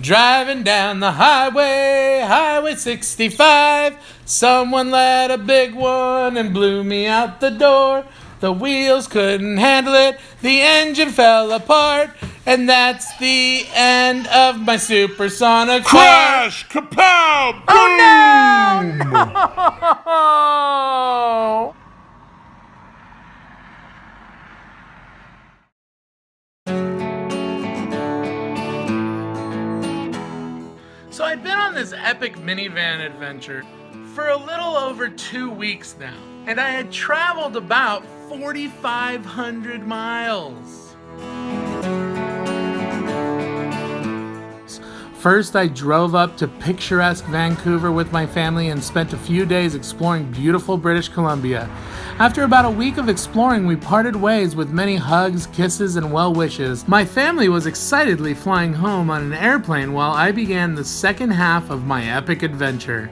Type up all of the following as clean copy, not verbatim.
Driving down the Highway 65. Someone let a big one and blew me out the door. The wheels couldn't handle it, the engine fell apart, and that's the end of my supersonic Crash! Kapow! Boom! Oh no! So I've been on this Epic Minivan Adventure for a little over 2 weeks now, and I had traveled about 4,500 miles. First, I drove up to picturesque Vancouver with my family and spent a few days exploring beautiful British Columbia. After about a week of exploring, we parted ways with many hugs, kisses, and well wishes. My family was excitedly flying home on an airplane while I began the second half of my epic adventure.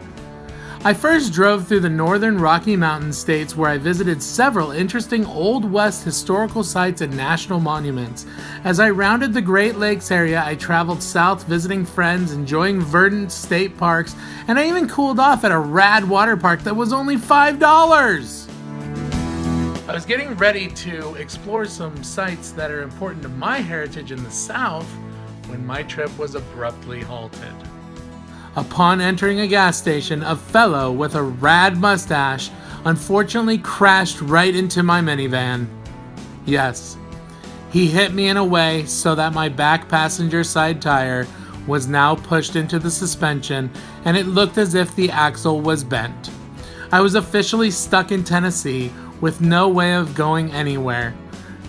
I first drove through the northern Rocky Mountain states where I visited several interesting Old West historical sites and national monuments. As I rounded the Great Lakes area, I traveled south visiting friends, enjoying verdant state parks, and I even cooled off at a rad water park that was only $5. I was getting ready to explore some sites that are important to my heritage in the South when my trip was abruptly halted. Upon entering a gas station, a fellow with a rad mustache unfortunately crashed right into my minivan. Yes, he hit me in a way so that my back passenger side tire was now pushed into the suspension and it looked as if the axle was bent. I was officially stuck in Tennessee with no way of going anywhere.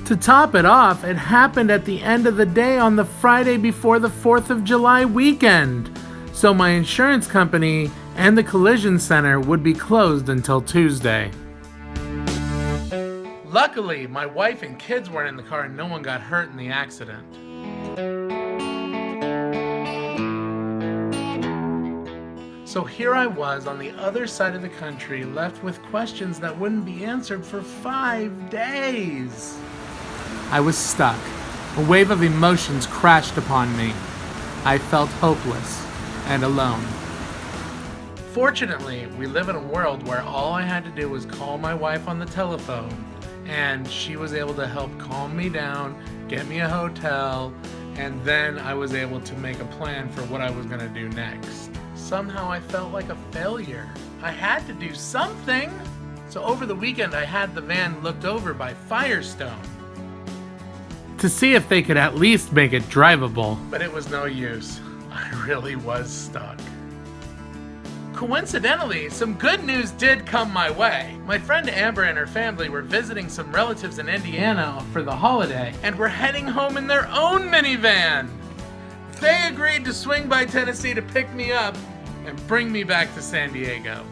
To top it off, it happened at the end of the day on the Friday before the 4th of July weekend. So my insurance company and the collision center would be closed until Tuesday. Luckily, my wife and kids weren't in the car and no one got hurt in the accident. So here I was on the other side of the country, left with questions that wouldn't be answered for 5 days. I was stuck. A wave of emotions crashed upon me. I felt hopeless and alone. Fortunately, we live in a world where all I had to do was call my wife on the telephone, and she was able to help calm me down, get me a hotel, and then I was able to make a plan for what I was going to do next. Somehow I felt like a failure. I had to do something. So over the weekend, I had the van looked over by Firestone to see if they could at least make it drivable. But it was no use. I really was stuck. Coincidentally, some good news did come my way. My friend Amber and her family were visiting some relatives in Indiana for the holiday and were heading home in their own minivan. They agreed to swing by Tennessee to pick me up and bring me back to San Diego.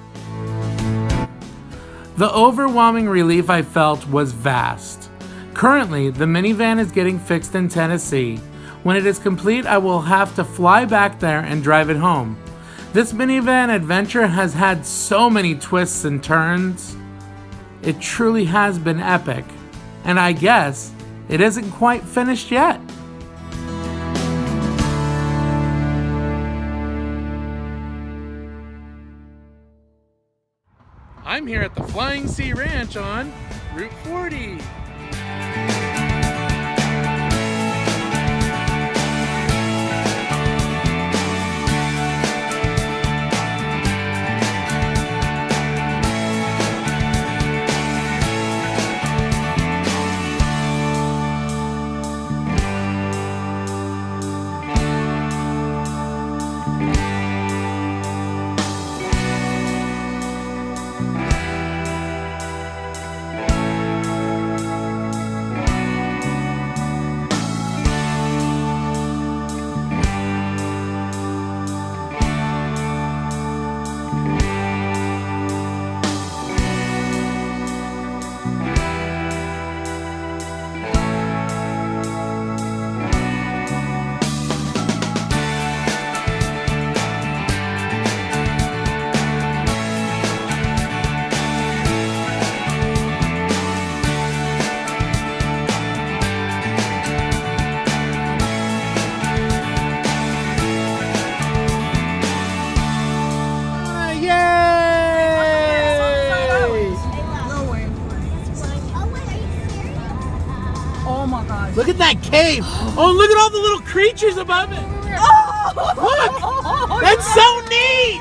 The overwhelming relief I felt was vast. Currently, the minivan is getting fixed in Tennessee. When it is complete, I will have to fly back there and drive it home. This minivan adventure has had so many twists and turns. It truly has been epic, and I guess it isn't quite finished yet. I'm here at the Flying Sea Ranch on Route 40. Oh my gosh. Look at that cave. Oh, look at all the little creatures above it. Oh, Look! That's so neat!